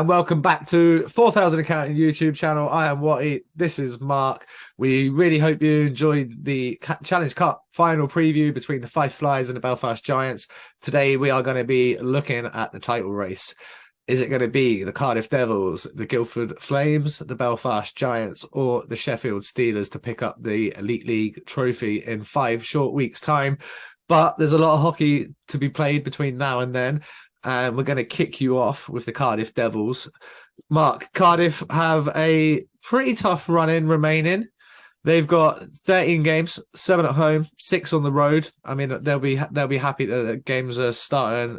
And welcome back to 4,000 Accounting YouTube channel. I am Watty. This is Mark. We really hope you enjoyed the Challenge Cup final preview between the Fife Flyers and the Belfast Giants. Today we are going to be looking at the title race. Is it going to be the Cardiff Devils, the Guildford Flames, the Belfast Giants, or the Sheffield Steelers to pick up the Elite League trophy in 5 short weeks' time? But there's a lot of hockey to be played between now and then. And we're going to kick you off with the Cardiff Devils. Mark, Cardiff have a pretty tough run-in remaining. They've got 13 games, 7 at home, 6 on the road. I mean, they'll be happy that the games are starting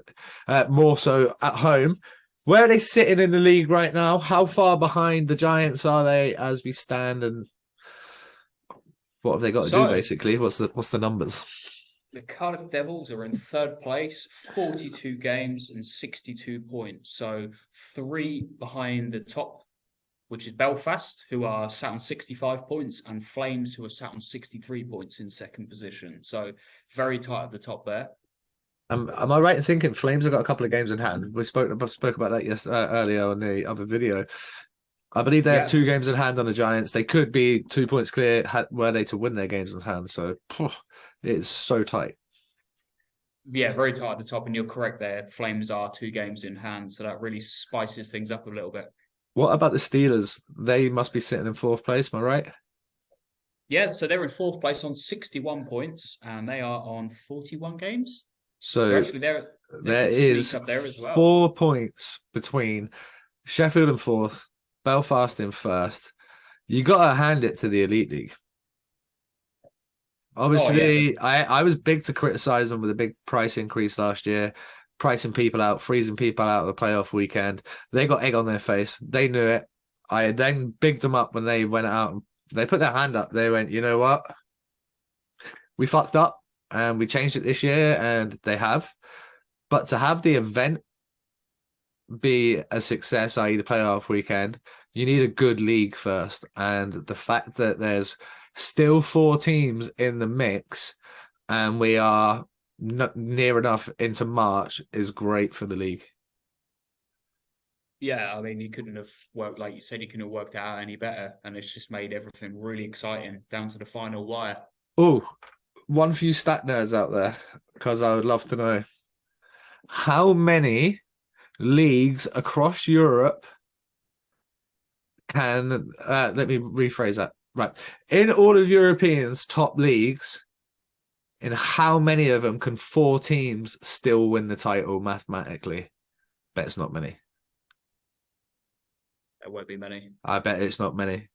more so at home. Where are they sitting in the league right now? How far behind the Giants are they as we stand? And what have they got to do, basically? What's the numbers? The Cardiff Devils are in third place, 42 games and 62 points. So 3 behind the top, which is Belfast, who are sat on 65 points, and Flames, who are sat on 63 points in second position. So very tight at the top there. Am I right in thinking Flames have got a couple of games in hand? We spoke about that earlier on the other video. I believe they have 2 games in hand on the Giants. They could be 2 points clear were they to win their games in hand. So it's so tight. Yeah, very tight at the top. And you're correct there. Flames are 2 games in hand. So that really spices things up a little bit. What about the Steelers? They must be sitting in 4th place. Am I right? Yeah, so they're in 4th place on 61 points. And they are on 41 games. So actually, there is up there as well. 4 points between Sheffield in 4th, Belfast in 1st. You got to hand it to the Elite League. Obviously, I was big to criticize them with a big price increase last year, pricing people out, freezing people out of the playoff weekend. They got egg on their face. They knew it. I then bigged them up when they went out and they put their hand up. They went, you know what? We fucked up and we changed it this year, and they have. But to have the event be a success, i.e. the playoff weekend, you need a good league first. And the fact that there's still 4 teams in the mix and we are near enough into March is great for the league. Yeah, I mean, you couldn't have worked, like you said, you couldn't have worked out any better. And it's just made everything really exciting down to the final wire. Oh, one few stat nerds out there, because I would love to know. How many leagues across Europe can, let me rephrase that. Right. In all of Europeans' top leagues, in how many of them can 4 teams still win the title mathematically? Bet it's not many. There won't be many. I bet it's not many.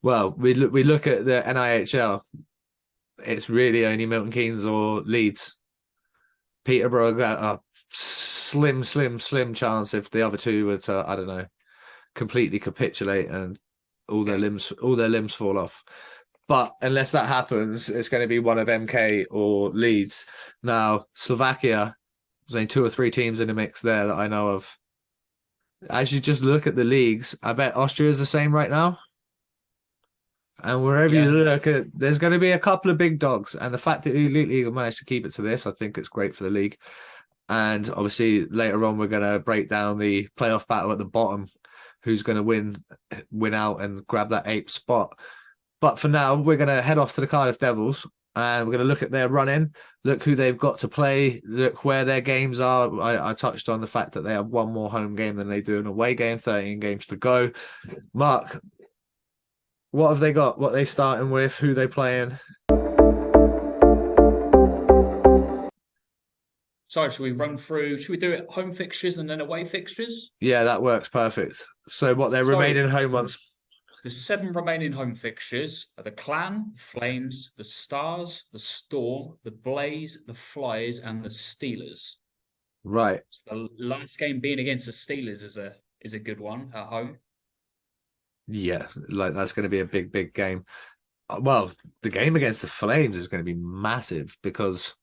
Well, we look at the EIHL. It's really only Milton Keynes or Leeds. Peterborough got a slim chance if the other 2 were to, I don't know, completely capitulate and all their limbs fall off. But unless that happens, it's going to be one of MK or Leeds. Now, Slovakia, there's only 2 or 3 teams in the mix there that I know of. As you just look at the leagues, I bet Austria is the same right now. And wherever you look, there's going to be a couple of big dogs. And the fact that the Elite League have managed to keep it to this, I think it's great for the league. And obviously, later on, we're going to break down the playoff battle at the bottom. Who's going to win out and grab that 8th spot. But for now, we're going to head off to the Cardiff Devils and we're going to look at their run-in, look who they've got to play, look where their games are. I touched on the fact that they have 1 more home game than they do an away game, 13 games to go. Mark, what have they got? What are they starting with? Who they playing? So should we do it home fixtures and then away fixtures? Yeah, that works perfect. So what their remaining home ones? The 7 remaining home fixtures are the Clan, Flames, the Stars, the Storm, the Blaze, the Flyers, and the Steelers. Right. So the last game being against the Steelers is a good one at home. Yeah, like that's going to be a big game. Well, the game against the Flames is going to be massive because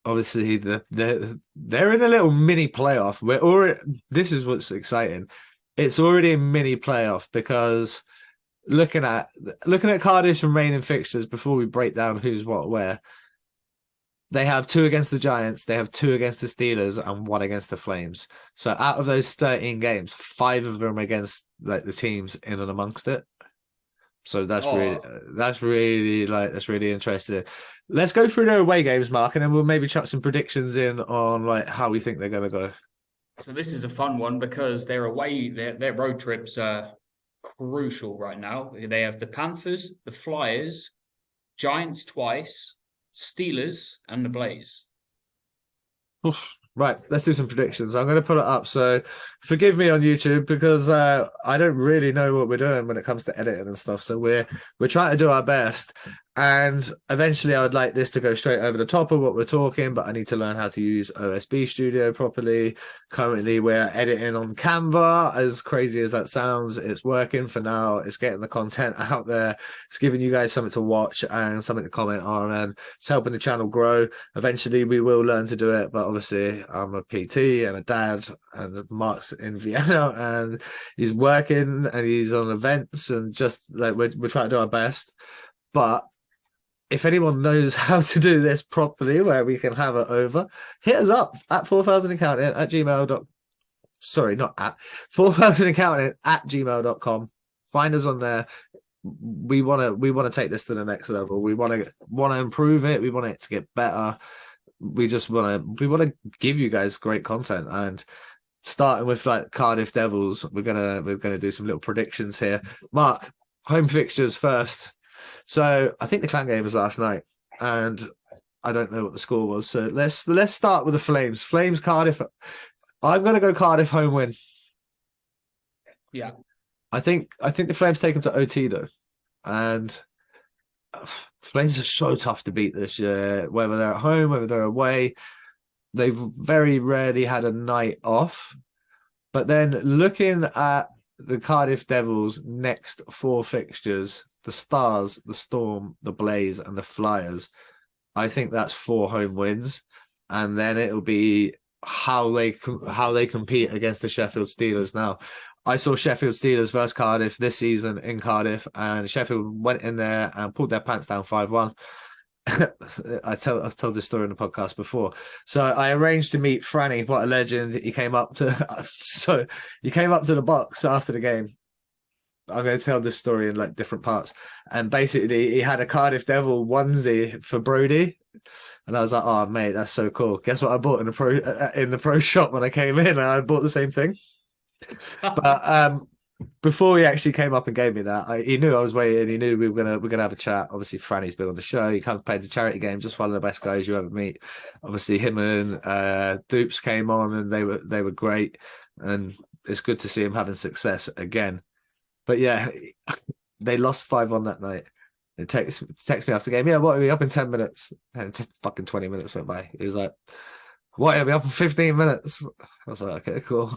obviously they're in a little mini playoff. This is what's exciting. It's already a mini playoff because looking at Cardiff's remaining fixtures before we break down who's what where, They have 2 against the Giants, they have 2 against the Steelers, and 1 against the Flames. So out of those 13 games, 5 of them against like the teams in and amongst it. So Oh, that's really interesting. Let's go through their away games, Mark, and then we'll maybe chuck some predictions in on like how we think they're gonna go. so this is a fun one because their road trips are crucial right now. They have the Panthers, the Flyers, Giants twice, Steelers, and the Blaze. Oof. Right, let's do some predictions. I'm going to put it up. So forgive me on YouTube because I don't really know what we're doing when it comes to editing and stuff. So we're trying to do our best. And eventually I would like this to go straight over the top of what we're talking, but I need to learn how to use OSB Studio properly. Currently we're editing on Canva. As crazy as that sounds, it's working for now. It's getting the content out there. It's giving you guys something to watch and something to comment on, and it's helping the channel grow. Eventually we will learn to do it, but obviously I'm a PT and a dad, and Mark's in Vienna and he's working and he's on events, and just like we're trying to do our best. But if anyone knows how to do this properly, where we can have it over, hit us up at 4000 accounting at gmail. Sorry, not at 4000 accounting at gmail.com. Find us on there. We want to take this to the next level. We want to improve it. We want it to get better. We want to give you guys great content, and starting with like Cardiff Devils, we're gonna do some little predictions here. Mark, home fixtures first. So I think the Clan game was last night, and I don't know what the score was. So let's start with the Flames. Flames Cardiff. I'm gonna go Cardiff home win. Yeah. I think the Flames take them to OT though, and Flames are so tough to beat this year. Whether they're at home, whether they're away, they've very rarely had a night off. But then looking at the Cardiff Devils' next 4 fixtures, the Stars, the Storm, the Blaze, and the Flyers, I think that's 4 home wins, and then it'll be how they compete against the Sheffield Steelers. Now, I saw Sheffield Steelers versus Cardiff this season in Cardiff, and Sheffield went in there and pulled their pants down 5-1. I've told this story in the podcast before. So I arranged to meet Franny. What a legend! He came up to the box after the game. I'm going to tell this story in like different parts. And basically, he had a Cardiff Devil onesie for Brody, and I was like, "Oh, mate, that's so cool." Guess what I bought in the pro shop when I came in? And I bought the same thing. But before he actually came up and gave me that, he knew I was waiting. He knew we were gonna have a chat. Obviously, Franny's been on the show. He comes played the charity game. Just one of the best guys you ever meet. Obviously, him and Dupes came on, and they were great. And it's good to see him having success again. But yeah, they lost 5-1 that night. It text me after the game. Yeah, what are we up in 10 minutes? And fucking 20 minutes went by. He was like, "What? Are we up in 15 minutes?" I was like, "Okay, cool."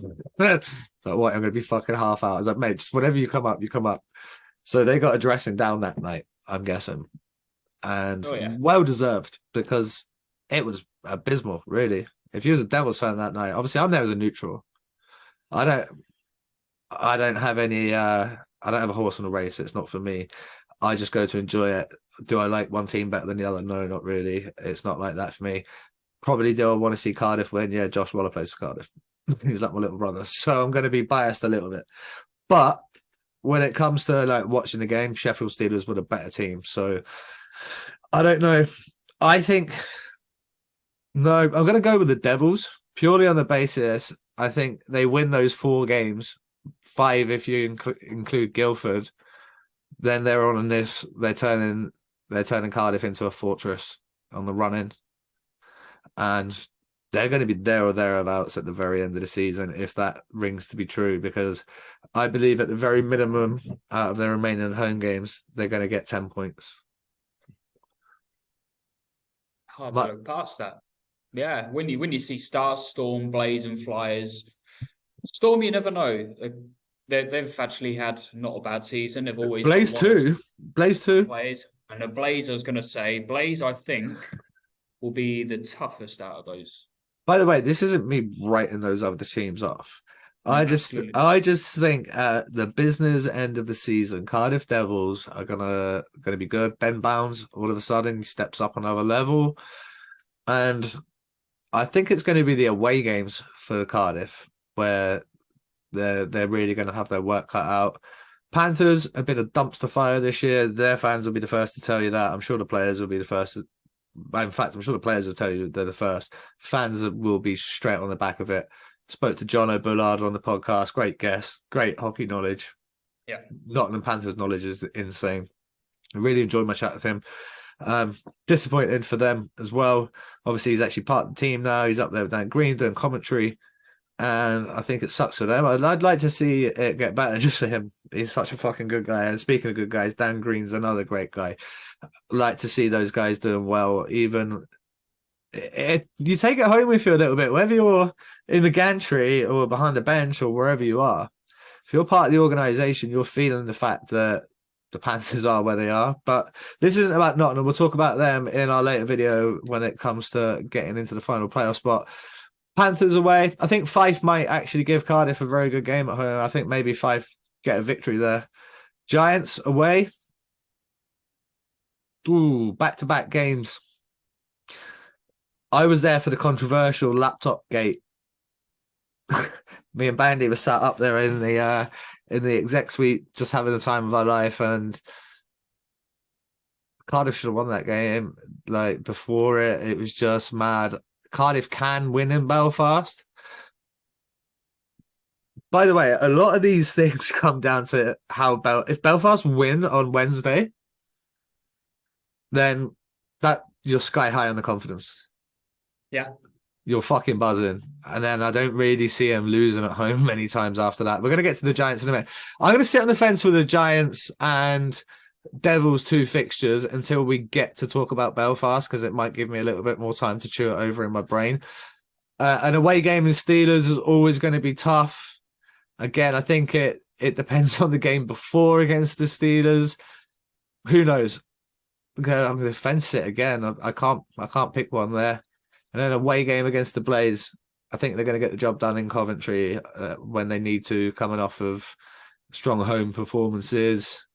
So what? I'm gonna be fucking half out. I was like, "Mate, just whenever you come up, you come up." So they got a dressing down that night, I'm guessing, and Oh yeah. well deserved, because it was abysmal, really. If you was a Devils fan that night, obviously I'm there as a neutral. I don't have any. I don't have a horse in a race. It's not for me. I just go to enjoy it. Do I like one team better than the other? No, not really. It's not like that for me. Probably do I want to see Cardiff win? Yeah, Josh Waller plays for Cardiff. He's like my little brother. So I'm going to be biased a little bit. But when it comes to like watching the game, Sheffield Steelers were a better team. So I don't know. I think no, I'm going to go with the Devils purely on the basis I think they win those 4 games, 5 if you include Guildford. Then they're on this. They're turning Cardiff into a fortress on the run in, and they're going to be there or thereabouts at the very end of the season if that rings to be true. Because I believe at the very minimum, out of their remaining home games, they're going to get 10 points. Hard to look past that. Yeah, when you see Stars, Storm, Blaze, and Flyers, Storm, you never know. They've actually had not a bad season. They've always Blaze got one too. Blaze too. Blaze, and the Blaze, I was going to say, Blaze, I think, will be the toughest out of those. By the way, this isn't me writing those other teams off. No, I just think the business end of the season, Cardiff Devils are gonna be good. Ben Bounds all of a sudden he steps up another level. And I think it's going to be the away games for Cardiff where they're really going to have their work cut out. Panthers have been a dumpster fire this year. Their fans will be the first to tell you that. I'm sure the players will be the first. In fact, I'm sure the players will tell you they're the first. Fans will be straight on the back of it. Spoke to John O'Bullard on the podcast. Great guest. Great hockey knowledge. Yeah. Nottingham Panthers knowledge is insane. I really enjoyed my chat with him. Disappointed for them as well. Obviously, he's actually part of the team now. He's up there with Dan Green doing commentary. And I think it sucks for them. I'd like to see it get better just for him. He's such a fucking good guy. And speaking of good guys, Dan Green's another great guy. I'd like to see those guys doing well. Even you take it home with you a little bit, whether you're in the gantry or behind the bench or wherever you are. If you're part of the organisation, you're feeling the fact that the Panthers are where they are. But this isn't about Nottingham. We'll talk about them in our later video when it comes to getting into the final playoff spot. Panthers away. I think Fife might actually give Cardiff a very good game at home. I think maybe Fife get a victory there. Giants away. Ooh, back-to-back games. I was there for the controversial laptop gate. Me and Bandy were sat up there in the exec suite, just having the time of our life, and Cardiff should have won that game. Like before it was just mad. Cardiff can win in Belfast. By the way, a lot of these things come down to how if Belfast win on Wednesday, then you're sky high on the confidence. Yeah. You're fucking buzzing. And then I don't really see them losing at home many times after that. We're going to get to the Giants in a minute. I'm going to sit on the fence with the Giants and Devils 2 fixtures until we get to talk about Belfast, because it might give me a little bit more time to chew it over in my brain. An away game in Steelers is always going to be tough. Again, I think it depends on the game before against the Steelers. Who knows? I'm going to fence it again. I can't pick one there. And then away game against the Blaze. I think they're going to get the job done in Coventry when they need to, coming off of strong home performances.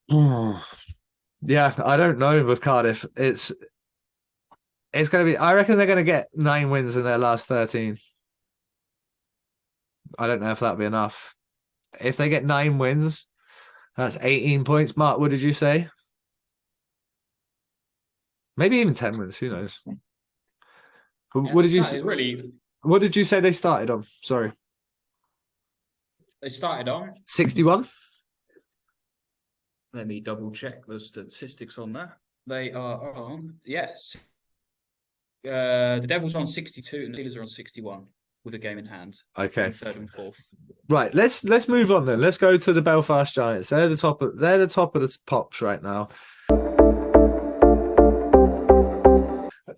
Yeah, I don't know with Cardiff. It's going to be. I reckon they're going to get 9 wins in their last 13. I don't know if that'll be enough. If they get 9 wins, that's 18 points. Mark, what did you say? Maybe even 10 wins. Who knows? What did you say? What did you say they started on? Sorry. They started on 61. Let me double check the statistics on that. They are on, yes. The Devils are on 62 and the Steelers are on 61 with a game in hand. Okay. 3rd and 4th. Right, let's move on then. Let's go to the Belfast Giants. They're the top of the pops right now.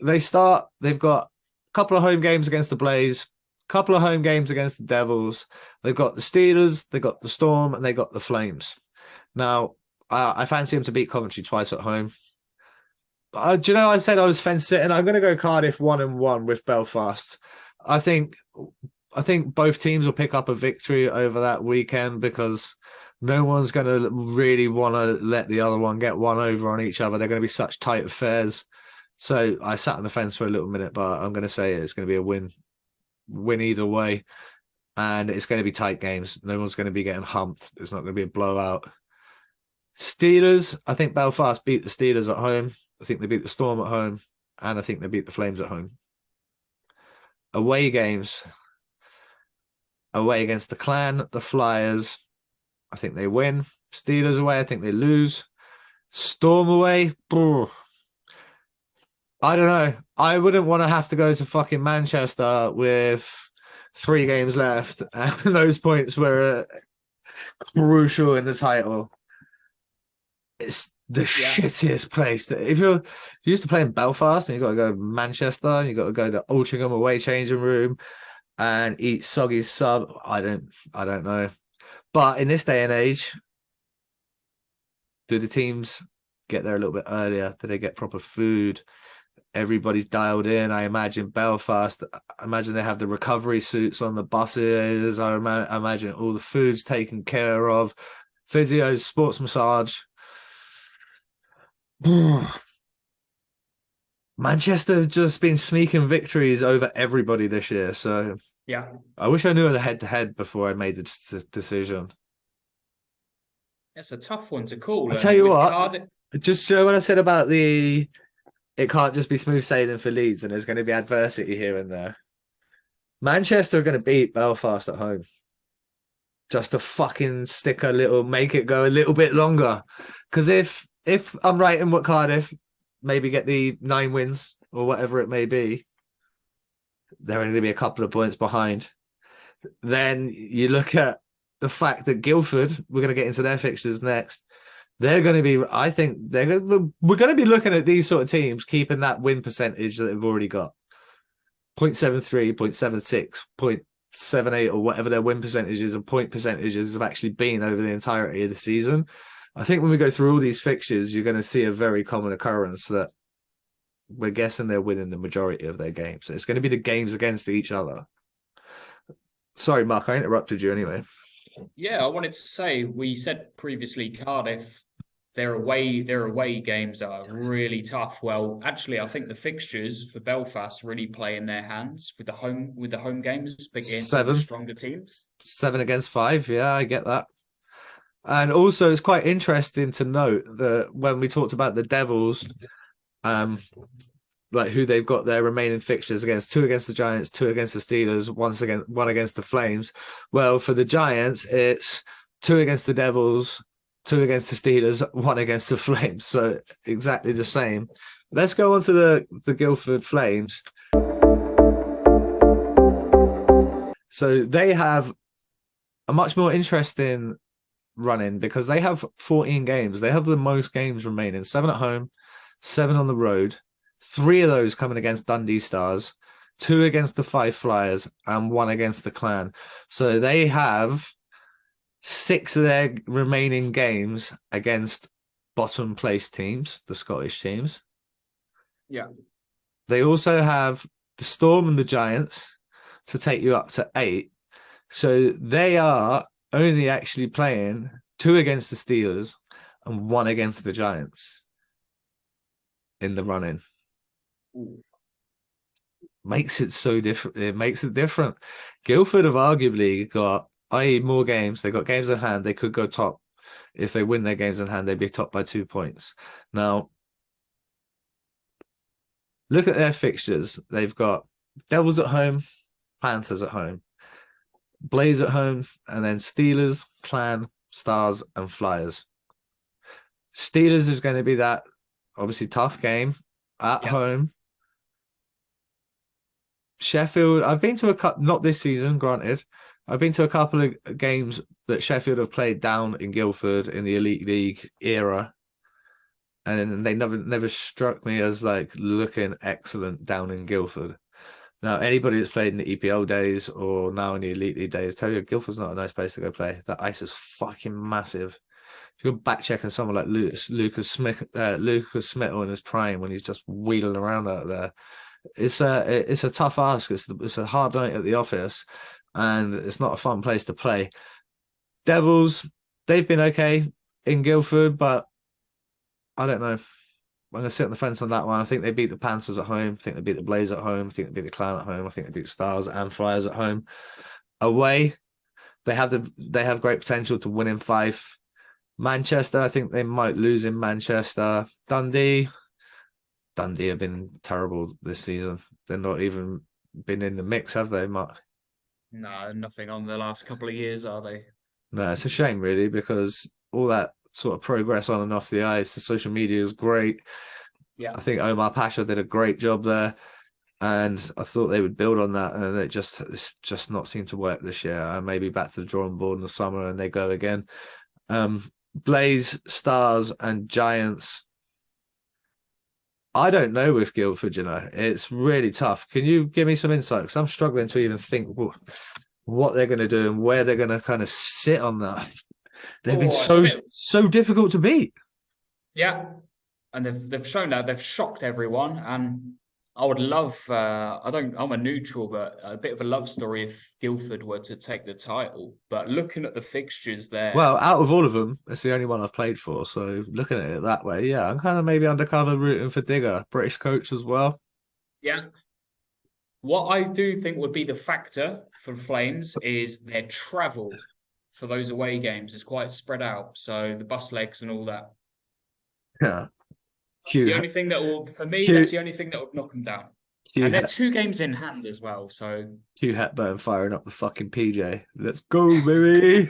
They've got a couple of home games against the Blaze, a couple of home games against the Devils. They've got the Steelers, they've got the Storm, and they got the Flames. Now, I fancy them to beat Coventry twice at home. Do you know, I said I was fence sitting. I'm going to go Cardiff 1-1 with Belfast. I think both teams will pick up a victory over that weekend because no one's going to really want to let the other one get one over on each other. They're going to be such tight affairs. So I sat on the fence for a little minute, but I'm going to say it's going to be a win either way. And it's going to be tight games. No one's going to be getting humped. It's not going to be a blowout. Steelers, I think Belfast beat the Steelers at home. I think they beat the Storm at home. And I think they beat the Flames at home. Away games. Away against the Clan, the Flyers, I think they win. Steelers away, I think they lose. Storm away, I don't know. I wouldn't want to have to go to fucking Manchester with 3 games left. And those points were crucial in the title. It's the shittiest place. If you used to play in Belfast and you got to go to Manchester and you got to go to Altrincham away changing room and eat soggy sub, I don't know. But in this day and age, do the teams get there a little bit earlier? Do they get proper food? Everybody's dialed in. I imagine Belfast. I imagine they have the recovery suits on the buses. I imagine all the food's taken care of. Physios, sports massage. Manchester have just been sneaking victories over everybody this year. So Yeah, I wish I knew the head-to-head before I made the decision. it's a tough one to call. I tell And you with what, Cardiff, just what I said about it can't just be smooth sailing for Leeds and there's going to be adversity here and there. Manchester are going to beat Belfast at home just to fucking make it go a little bit longer. Because if I'm right in what Cardiff maybe get the 9 wins or whatever it may be, they're only going to be a couple of points behind. Then you look at the fact that Guildford, we're going to get into their fixtures next. They're going to be, I think, we're going to be looking at these sort of teams keeping that win percentage that they've already got 0.73, 0.76, 0.78, or whatever their win percentages and point percentages have actually been over the entirety of the season. I think when we go through all these fixtures, you're going to see a very common occurrence that we're guessing they're winning the majority of their games. It's going to be the games against each other. Sorry, Mark, I interrupted you anyway. yeah, I wanted to say we said previously Cardiff, their away games are really tough. Well, actually, I think the fixtures for Belfast really play in their hands with the home games against all the Seven, stronger teams. 7 against 5. Yeah, I get that. And also, it's quite interesting to note that when we talked about the Devils, um, like who they've got their remaining fixtures against: 2 against the Giants, 2 against the Steelers, one against the Flames. Well, for the Giants, it's 2 against the Devils, 2 against the Steelers, 1 against the Flames. So exactly the same. Let's go on to the Guildford Flames. So they have a much more interesting running because they have 14 games. They have the most games remaining: 7 at home, 7 on the road. 3 of those coming against Dundee Stars, 2 against the Five Flyers, and 1 against the Clan. So they have 6 of their remaining games against bottom place teams, the Scottish teams. Yeah. They also have the Storm and the Giants to take you up to 8. So they are only actually playing 2 against the Steelers and 1 against the Giants in the running. Ooh. Makes it so different. It makes it different. Guildford have arguably got, i.e., more games. They've got games in hand. They could go top. If they win their games in hand, they'd be top by 2 points. Now, look at their fixtures. They've got Devils at home, Panthers at home, Blaze at home, and then Steelers, Clan, Stars, and Flyers. Steelers is going to be that obviously tough game at Yeah. home. Sheffield, I've been to a couple, not this season, granted. I've been to a couple of games that Sheffield have played down in Guildford in the Elite League era, and they never struck me as like looking excellent down in Guildford. Now, anybody that's played in the EPL days or now in the Elite League days, tell you Guildford's not a nice place to go play. That ice is fucking massive. If you're back checking someone like Lucas Smith in his prime when he's just wheeling around out there, it's a tough ask. It's a hard night at the office, and it's not a fun place to play. Devils, they've been okay in Guildford, but I don't know. I'm gonna sit on the fence on that one. I think they beat the Panthers at home. I think they beat the Blaze at home. I think they beat the Clan at home. I think they beat the Stars and Flyers at home. Away, they have great potential to win in Fife. Manchester, I think they might lose in Manchester. Dundee have been terrible this season. They're not even been in the mix, have they, Mark? No, nothing on the last couple of years, are they? No, it's a shame, really, because all that sort of progress on and off the ice, the social media is great. Yeah. I think Omar Pasha did a great job there, and I thought they would build on that, and it's just not seemed to work this year. And maybe back to the drawing board in the summer, and they go again. Blaze, Stars, and Giants. I don't know with Guildford, it's really tough. Can you give me some insight? Because I'm struggling to even think what they're going to do and where they're going to kind of sit on that. They've been It's a bit, so difficult to beat. yeah. And they've shown that they've shocked everyone. And I would love. I'm a neutral, but a bit of a love story if Guildford were to take the title. But looking at the fixtures there, Well, out of all of them, it's the only one I've played for. So looking at it that way, yeah, I'm kind of maybe undercover rooting for Digger, British coach as well. yeah. What I do think would be the factor for Flames is their travel for those away games is quite spread out. So the bus legs and all that. Yeah, That's the Hugh, only thing that will, for me, that's Hugh, the only thing that would knock them down. Hugh, And they're 2 games in hand as well. So Hugh Hepburn firing up the fucking PJ. Let's go, baby.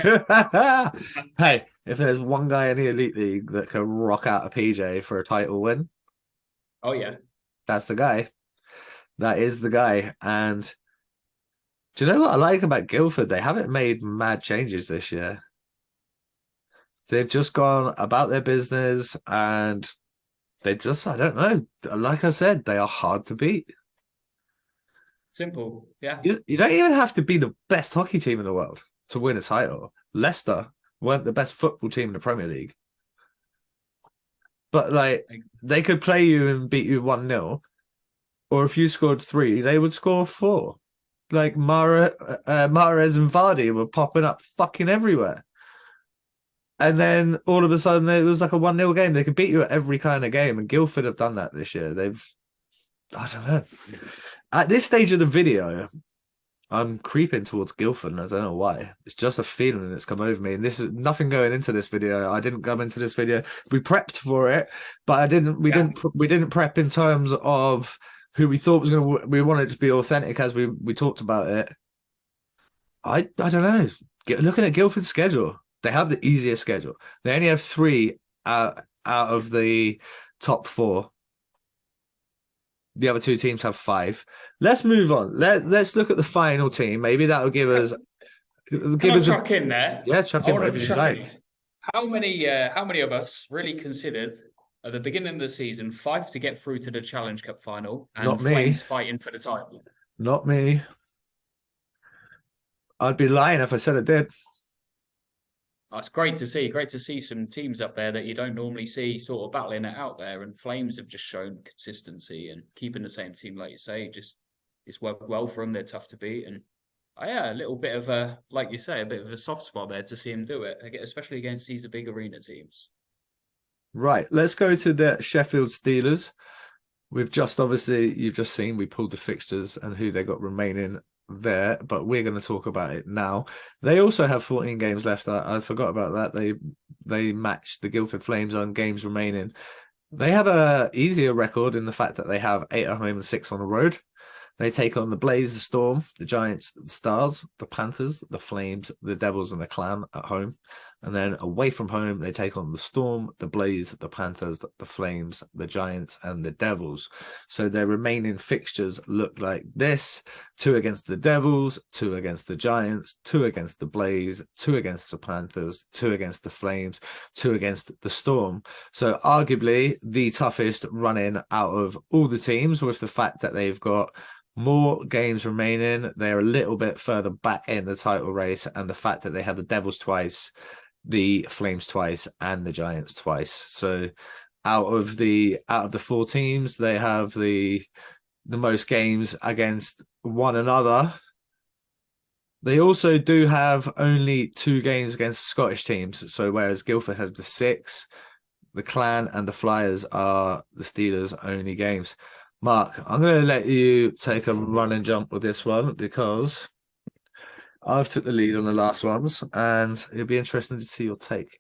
Hey, if there's one guy in the Elite League that can rock out a PJ for a title win, oh yeah. that's the guy. That is the guy. And do you know what I like about Guildford? They haven't made mad changes this year. They've just gone about their business and they just, I don't know. Like I said, they are hard to beat. Simple. Yeah. You don't even have to be the best hockey team in the world to win a title. Leicester weren't the best football team in the Premier League. But like they could play you and beat you 1-0. Or if you scored 3, they would score 4. Like Mahrez and Vardy were popping up fucking everywhere. And then all of a sudden it was like a 1-0 game. They could beat you at every kind of game. And Guildford have done that this year. I don't know. At this stage of the video, I'm creeping towards Guildford, and I don't know why. It's just a feeling that's come over me. And this is nothing going into this video. I didn't come into this video. We prepped for it, but I didn't. We didn't prep in terms of who we thought was going to. We wanted it to be authentic as we talked about it. I don't know. Looking at Guildford's schedule, they have the easiest schedule. They only have 3 out of the top 4. The other 2 teams have 5. Let's move on. Let's look at the final team. Maybe that'll give us. Can I chuck in there? Yeah, chuck in whatever you like. How many of us really considered at the beginning of the season Fife to get through to the Challenge Cup final and Not me. Flames fighting for the title? Not me. I'd be lying if I said it did. It's great to see. Great to see some teams up there that you don't normally see sort of battling it out there. And Flames have just shown consistency and keeping the same team, like you say, just it's worked well for them. They're tough to beat. And yeah, a little bit of a, like you say, a bit of a soft spot there to see them do it, especially against these big arena teams. Right. Let's go to the Sheffield Steelers. You've just seen we pulled the fixtures and who they got remaining there, but we're going to talk about it now. They also have 14 games left. I forgot about that. They matched the Guildford Flames on games remaining. They have a easier record in the fact that they have 8 at home and 6 on the road. They take on the Blaze, the Storm, the Giants, the Stars, the Panthers, the Flames, the Devils, and the Clan at home. And then away from home, they take on the Storm, the Blaze, the Panthers, the Flames, the Giants, and the Devils. So their remaining fixtures look like this: 2 against the Devils, 2 against the Giants, 2 against the Blaze, 2 against the Panthers, 2 against the Flames, 2 against the Storm. So arguably the toughest run-in out of all the teams, with the fact that they've got more games remaining. They're a little bit further back in the title race, and the fact that they have the Devils twice, the Flames twice, and the Giants twice. So out of the 4 teams, they have the most games against one another. They also do have only 2 games against Scottish teams. So whereas Guildford has the 6, the Clan and the Flyers are the Steelers' only games. Mark, I'm going to let you take a run and jump with this one because I've took the lead on the last ones, and it'll be interesting to see your take.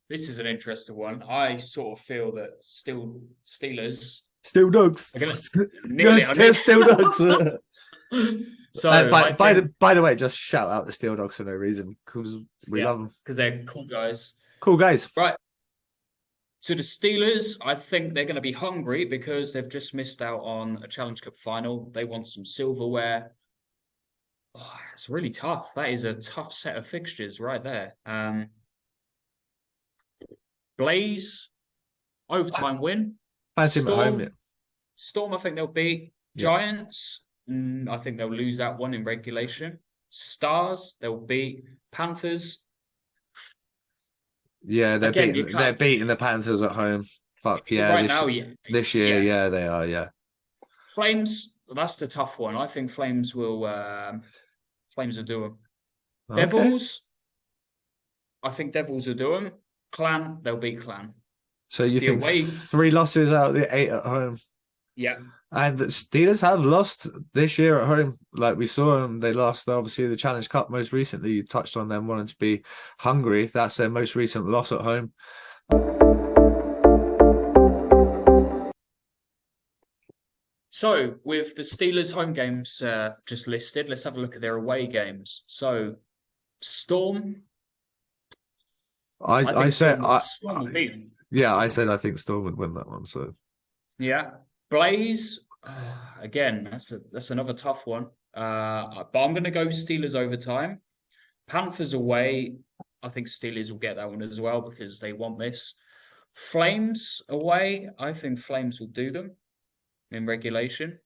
This is an interesting one. I sort of feel that Steelers. Steel Dogs. Nearly. Steel Dogs. So by the way, just shout out the Steel Dogs for no reason because we love them. Because they're cool guys. Cool guys. Right. So the Steelers, I think they're going to be hungry because they've just missed out on a Challenge Cup final. They want some silverware. Oh, it's really tough. That is a tough set of fixtures right there. Blaze, overtime win. Fancy them at home, yeah. Storm, I think they'll beat. Giants, I think they'll lose that one in regulation. Stars, they'll beat. Panthers. Yeah, they're beating the Panthers at home. Fuck yeah, Right now, yeah, this year, yeah. yeah, they are, yeah. Flames, that's the tough one. I think Flames will do them. Okay. Devils, I think Devils will do them. Clan, they'll beat Clan. So you The think away, 3 losses out of the 8 at home? yeah, And the Steelers have lost this year at home. Like we saw them, they lost obviously the Challenge Cup most recently. You touched on them wanting to be hungry. That's their most recent loss at home. So, with the Steelers' home games just listed, let's have a look at their away games. So, Storm, I I I think said Storm will beat them. yeah, I said I think Storm would win that one. So Yeah, Blaze, again, that's another tough one. But I'm going to go Steelers overtime. Panthers away, I think Steelers will get that one as well because they want this. Flames away, I think Flames will do them in regulation.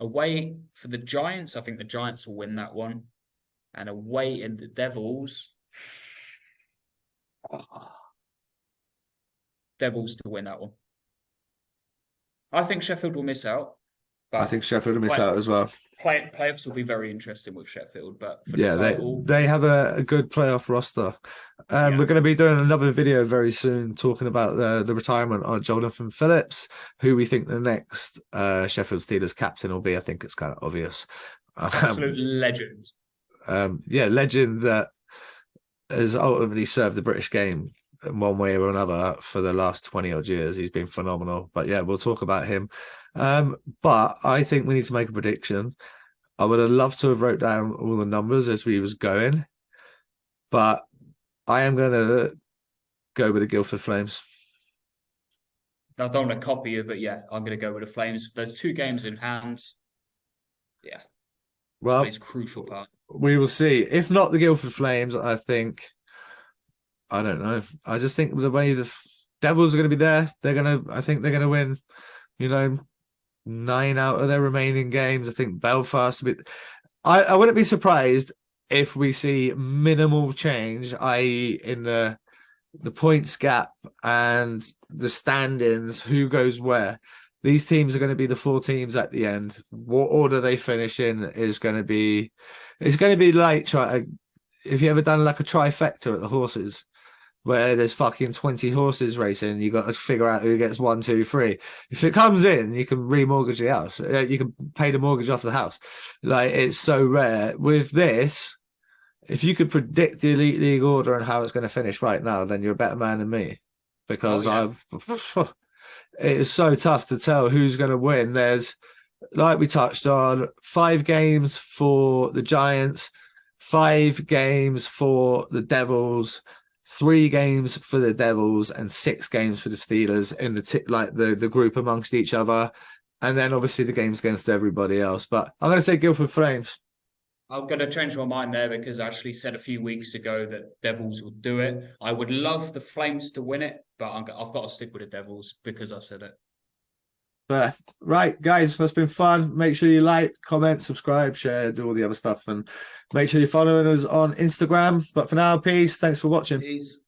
Away for the Giants, I think the Giants will win that one. And away in the Devils, Devils to win that one. I think Sheffield will miss out, I but think Sheffield will miss out as well. playoffs will be very interesting with Sheffield. But for the Yeah, title, they have a good playoff roster. yeah, We're going to be doing another video very soon talking about the retirement of Jonathan Phillips, who we think the next Sheffield Steelers captain will be. I think it's kind of obvious. absolute legend. Yeah, legend that has ultimately served the British game in one way or another for the last 20 odd years. He's been phenomenal. But yeah, we'll talk about him. But I think we need to make a prediction. I would have loved to have wrote down all the numbers as we was going, but I am going to go with the Guildford Flames. I don't want to copy you, but yeah, I'm going to go with the Flames. There's 2 games in hand. Yeah, Well, plays crucial part. we will see. If not the Guildford Flames, I think, I don't know. I just think the way the Devils are going to be there, I think they're going to win, 9 out of their remaining games. I think Belfast a bit. I wouldn't be surprised if we see minimal change, i.e., in the points gap and the standings, who goes where. These teams are going to be the 4 teams at the end. What order they finish in is going to be. It's going to be like if you ever done like a trifecta at the horses, where there's fucking 20 horses racing, you got to figure out who gets 1, 2, 3. If it comes in, you can remortgage the house. You can pay the mortgage off the house. Like, it's so rare. With this, if you could predict the Elite League order and how it's going to finish right now, then you're a better man than me. Because it is so tough to tell who's going to win. There's, like we touched on, 5 games for the Giants, 5 games for the Devils, 3 games for the Devils, and 6 games for the Steelers in the group amongst each other, and then obviously the games against everybody else. But I'm going to say Guildford Flames. I'm going to change my mind there because I actually said a few weeks ago that Devils would do it. I would love the Flames to win it, but I've got to stick with the Devils because I said it. But right, guys, that's been fun. Make sure you like, comment, subscribe, share, do all the other stuff, and make sure you're following us on Instagram. But for now, peace. Thanks for watching. Peace.